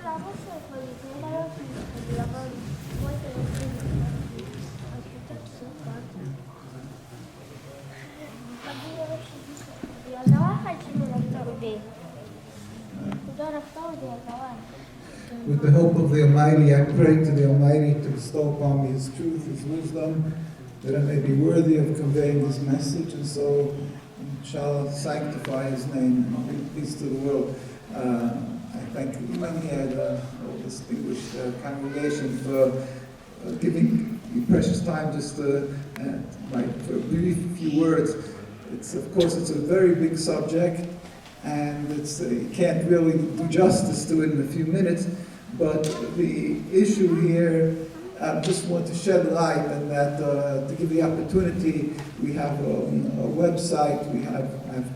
With the help of the Almighty, I pray to the Almighty to bestow upon me His truth, His wisdom, that I may be worthy of conveying His message, and so shall sanctify His name and bring peace to the world. I thank everyone here, the distinguished congregation, for giving me precious time just for a brief few words. Of course, it's a very big subject, and you can't really do justice to it in a few minutes, but the issue here, I just want to shed light, and that to give the opportunity, we have a website, we have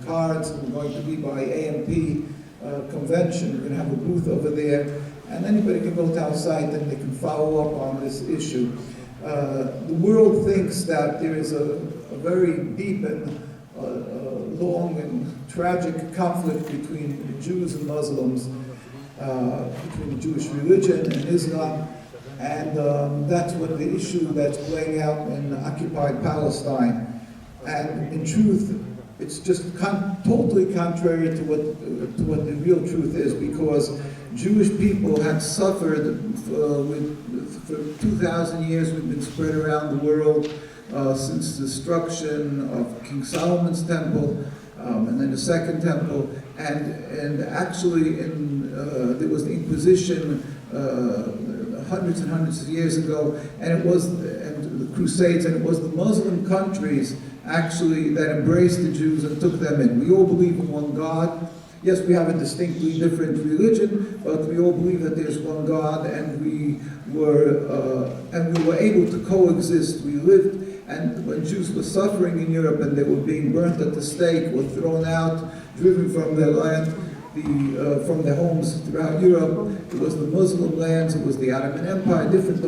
cards, and we're going to be by AMP convention. We're going to have a booth over there, and anybody can go to our site and they can follow up on this issue. The world thinks that there is a very deep and long and tragic conflict between Jews and Muslims, between the Jewish religion and Islam, and that's what the issue that's playing out in occupied Palestine. And in truth, it's just totally contrary to what the real truth is, because Jewish people had suffered for 2,000 years. We've been spread around the world since the destruction of King Solomon's temple, and then the Second Temple, and actually there was the Inquisition hundreds and hundreds of years ago, and the Crusades, and it was the Muslim countries actually that embraced the Jews and took them in. We all believe in one God. Yes, we have a distinctly different religion, but we all believe that there's one God, and we were able to coexist. We lived. And when Jews were suffering in Europe and they were being burnt at the stake, were thrown out, driven from their land, from their homes throughout Europe, it was the Muslim lands, it was the Ottoman Empire, different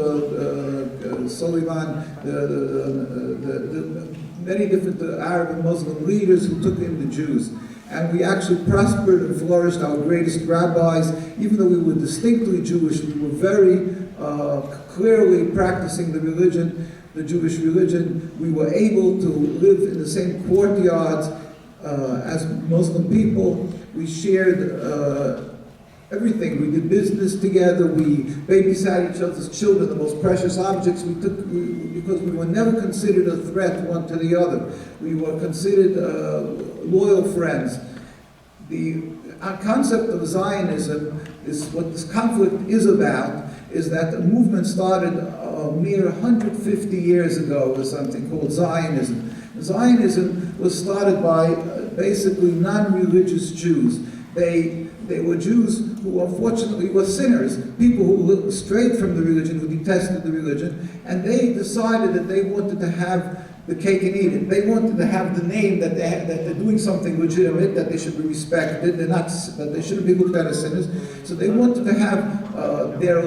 Sullivan, many different Arab and Muslim leaders who took in the Jews. And we actually prospered and flourished. Our greatest rabbis, even though we were distinctly Jewish, we were very clearly practicing the Jewish religion. We were able to live in the same courtyards as Muslim people. We shared everything. We did business together. We babysat each other's children, the most precious objects we took, because we were never considered a threat one to the other. We were considered loyal friends. The concept of Zionism is what this conflict is about, is that the movement started a mere 150 years ago with something called Zionism. Zionism was started by basically non-religious Jews. They were Jews who unfortunately were sinners, people who strayed from the religion, who detested the religion, and they decided that they wanted to have the cake and eat it. They wanted to have the name that they're doing something legitimate, that they should be respected, that they shouldn't be looked at as sinners. So they wanted to have their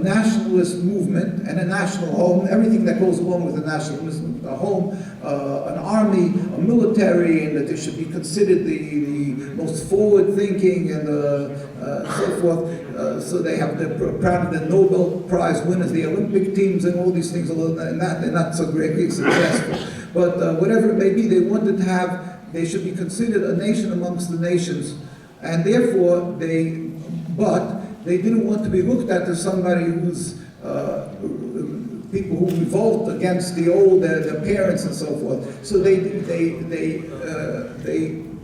nationalist movement and a national home, everything that goes along with a nationalism, a home, an army, a military, and that they should be considered the most forward-thinking and so forth. So they're proud of the Nobel Prize winners, the Olympic teams, and all these things, although they're not so greatly successful. But whatever it may be, they should be considered a nation amongst the nations. And therefore, they didn't want to be looked at as somebody who's people who revolt against the old, their parents and so forth. So they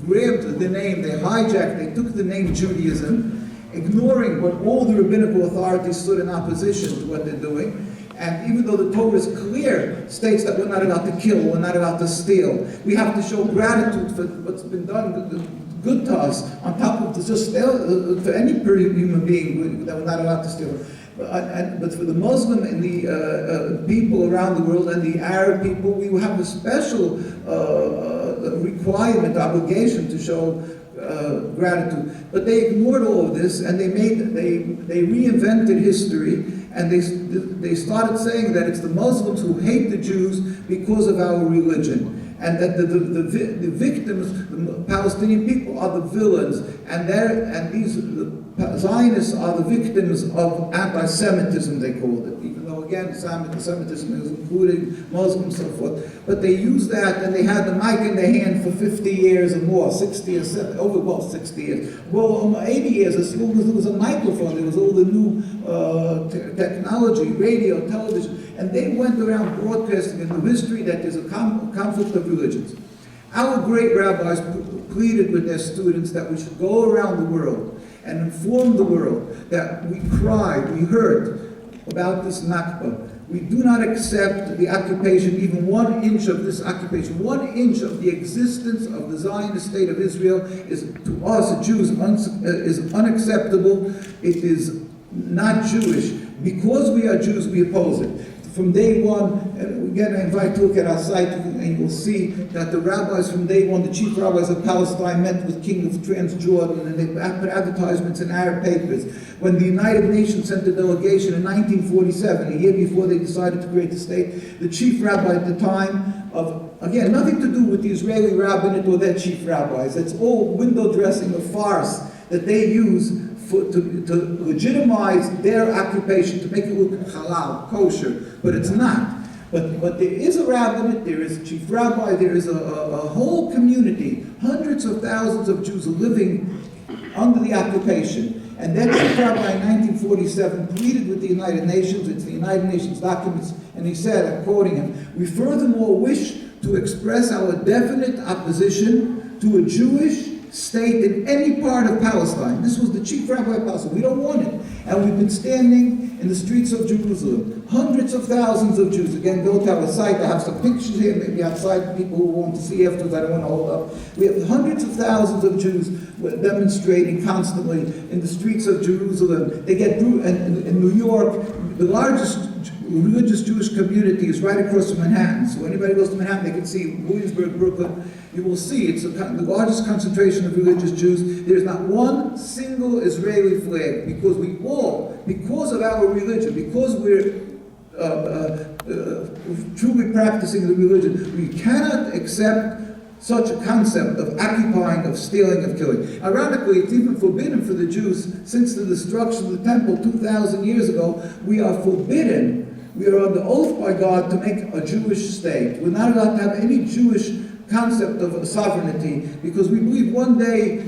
grabbed the name, they took the name Judaism, ignoring what all the rabbinical authorities stood in opposition to what they're doing. And even though the Torah is clear, states that we're not allowed to kill, we're not allowed to steal, we have to show gratitude for what's been done good to us, on top of just for any human being that we're not allowed to steal. But for the Muslim and the people around the world and the Arab people, we have a special requirement, obligation to show gratitude. But they ignored all of this, and they reinvented history, and they started saying that it's the Muslims who hate the Jews because of our religion. and that the victims, the Palestinian people, are the villains, and the Zionists are the victims of anti-Semitism, they called it, even though, again, Semitism is including Muslims and so forth. But they used that, and they had the mic in their hand for 50 years or more, 60 or 70, 60 years. Well, 80 years, as long as there was a microphone, there was all the new technology, radio, television, and they went around broadcasting in the history that there's a conflict of religions. Our great rabbis pleaded with their students that we should go around the world and inform the world that we cried, we heard about this Nakba. We do not accept the occupation, even 1 inch of this occupation. 1 inch of the existence of the Zionist state of Israel is, to us Jews, is unacceptable. It is not Jewish. Because we are Jews, we oppose it. From day one, and again, I invite you to look at our site, and you'll see that the rabbis from day one, the chief rabbis of Palestine, met with King of Transjordan, and they put advertisements in Arab papers. When the United Nations sent a delegation in 1947, a year before they decided to create the state, the chief rabbi at the time of, again, nothing to do with the Israeli rabbinate or their chief rabbis. It's all window dressing, a farce that they use to legitimize their occupation, to make it look halal, kosher, but it's not. But there is a rabbinate, there is a chief rabbi, there is a whole community. Hundreds of thousands of Jews are living under the occupation. And that chief rabbi in 1947 pleaded with the United Nations, it's the United Nations documents, and he said, I'm quoting him, "We furthermore wish to express our definite opposition to a Jewish state in any part of Palestine." This was the chief rabbi of Palestine. We don't want it. And we've been standing in the streets of Jerusalem. Hundreds of thousands of Jews. Again, go to our site. I have some pictures here, maybe outside, people who want to see afterwards. I don't want to hold up. We have hundreds of thousands of Jews demonstrating constantly in the streets of Jerusalem. They get through, and in New York, the largest religious Jewish community is right across from Manhattan. So anybody goes to Manhattan, they can see Williamsburg, Brooklyn. You will see it's the largest concentration of religious Jews. There's not one single Israeli flag, because we all, because of our religion, because we're truly practicing the religion, we cannot accept such a concept of occupying, of stealing, of killing. Ironically, it's even forbidden for the Jews, since the destruction of the temple 2,000 years ago, we are forbidden, we are under oath by God to make a Jewish state. We're not allowed to have any Jewish concept of sovereignty, because we believe one day,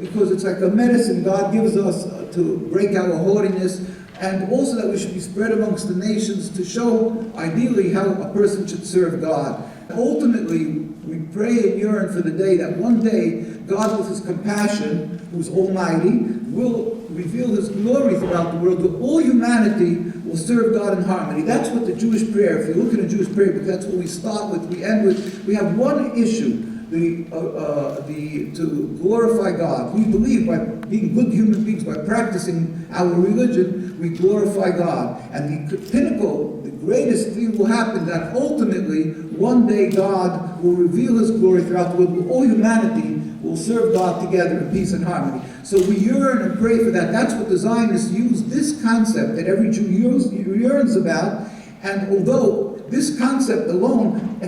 because it's like a medicine God gives us to break our haughtiness, and also that we should be spread amongst the nations to show, ideally, how a person should serve God. Ultimately, we pray and yearn for the day that one day, God with His compassion, who's almighty, will reveal His glory throughout the world, that all humanity will serve God in harmony. That's what the Jewish prayer, if you look at a Jewish prayer, because that's what we start with, we end with, we have one issue, to glorify God. We believe by being good human beings, by practicing our religion, we glorify God. And the pinnacle, the greatest thing will happen, that ultimately, one day God will reveal His glory throughout the world. All humanity will serve God together in peace and harmony. So we yearn and pray for that. That's what the Zionists use, this concept that every Jew yearns about. And although this concept alone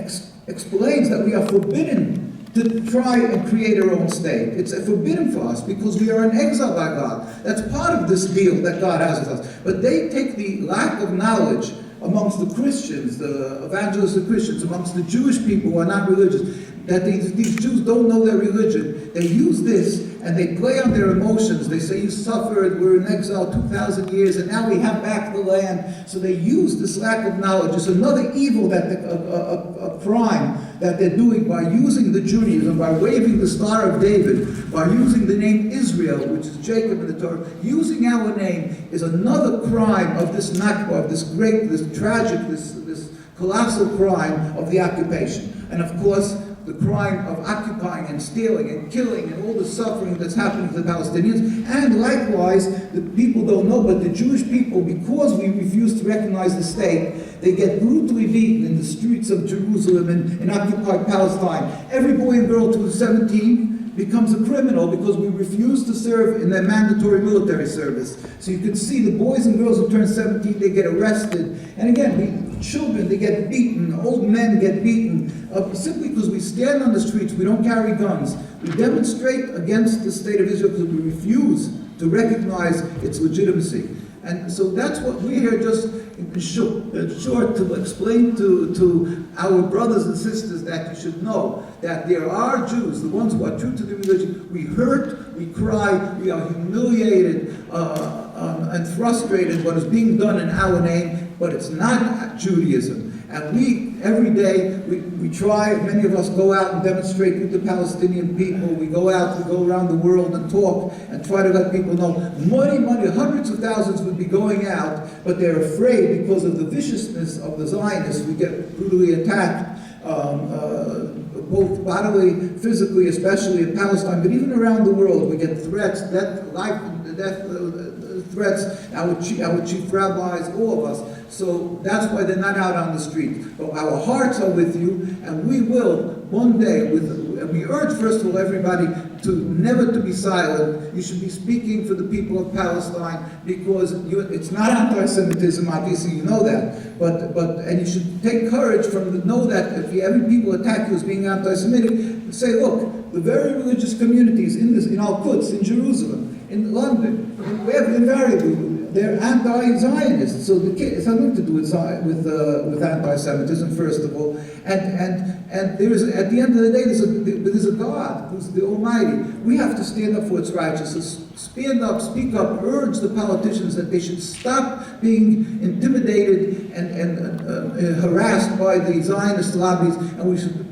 explains that we are forbidden to try and create our own state. It's forbidden for us because we are in exile by God. That's part of this deal that God has with us. But they take the lack of knowledge amongst the Christians, the evangelistic Christians, amongst the Jewish people who are not religious, that these Jews don't know their religion. They use this and they play on their emotions. They say, you suffered, we're in exile 2,000 years, and now we have back the land. So they use this lack of knowledge. It's another evil, that a crime that they're doing by using the Judaism, by waving the Star of David, by using the name Israel, which is Jacob in the Torah. Using our name is another crime of this Nakba, of this great, this tragic, this colossal crime of the occupation. And of course, the crime of occupying and stealing and killing and all the suffering that's happening to the Palestinians. And likewise, the people don't know, but the Jewish people, because we refuse to recognize the state, they get brutally beaten in the streets of Jerusalem and in occupied Palestine. Every boy and girl to 17 becomes a criminal because we refuse to serve in their mandatory military service. So you can see the boys and girls who turn 17, they get arrested. And again, children, they get beaten, old men get beaten, simply because we stand on the streets, we don't carry guns. We demonstrate against the state of Israel because we refuse to recognize its legitimacy. And so that's what we're here just in short to explain to our brothers and sisters, that you should know that there are Jews, the ones who are true to the religion. We hurt, we cry, we are humiliated and frustrated what is being done in our name, but it's not Judaism. And we, every day, we try, many of us go out and demonstrate with the Palestinian people. We go out, we go around the world and talk and try to let people know. Money, hundreds of thousands would be going out, but they're afraid because of the viciousness of the Zionists. We get brutally attacked, both bodily, physically, especially in Palestine, but even around the world. We get threats, life and death threats, our chief rabbis, all of us. So that's why they're not out on the street. But our hearts are with you, and we will one day, and we urge, first of all, everybody to never to be silent. You should be speaking for the people of Palestine, because it's not anti-Semitism, obviously, you know that. And you should take courage from know that if every people attack you as being anti-Semitic, say, look, the very religious communities in Al-Quds, in Jerusalem, in London, invariably, they're anti-Zionists. So it's nothing to do with anti-Semitism, first of all. And there is, at the end of the day, there's a God who's the Almighty. We have to stand up for its righteousness. Stand up, speak up, urge the politicians that they should stop being intimidated and harassed by the Zionist lobbies, and we should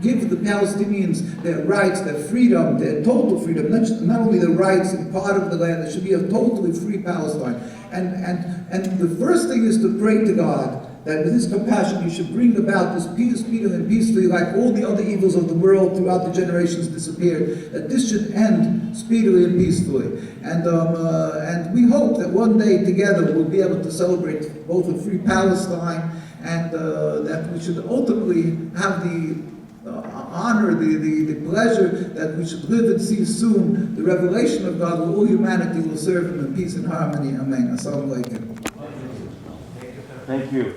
give the Palestinians their rights, their freedom, their total freedom, not only the rights and part of the land. There should be a totally free Palestine. And the first thing is to pray to God that with His compassion He should bring about this peace, speedily and peacefully, like all the other evils of the world throughout the generations disappeared, that this should end speedily and peacefully. And we hope that one day together we'll be able to celebrate both a free Palestine and that we should ultimately have the honor, the pleasure that we should live and see soon the revelation of God, where all humanity will serve Him in peace and harmony. Amen. Assalamu alaikum. Thank you.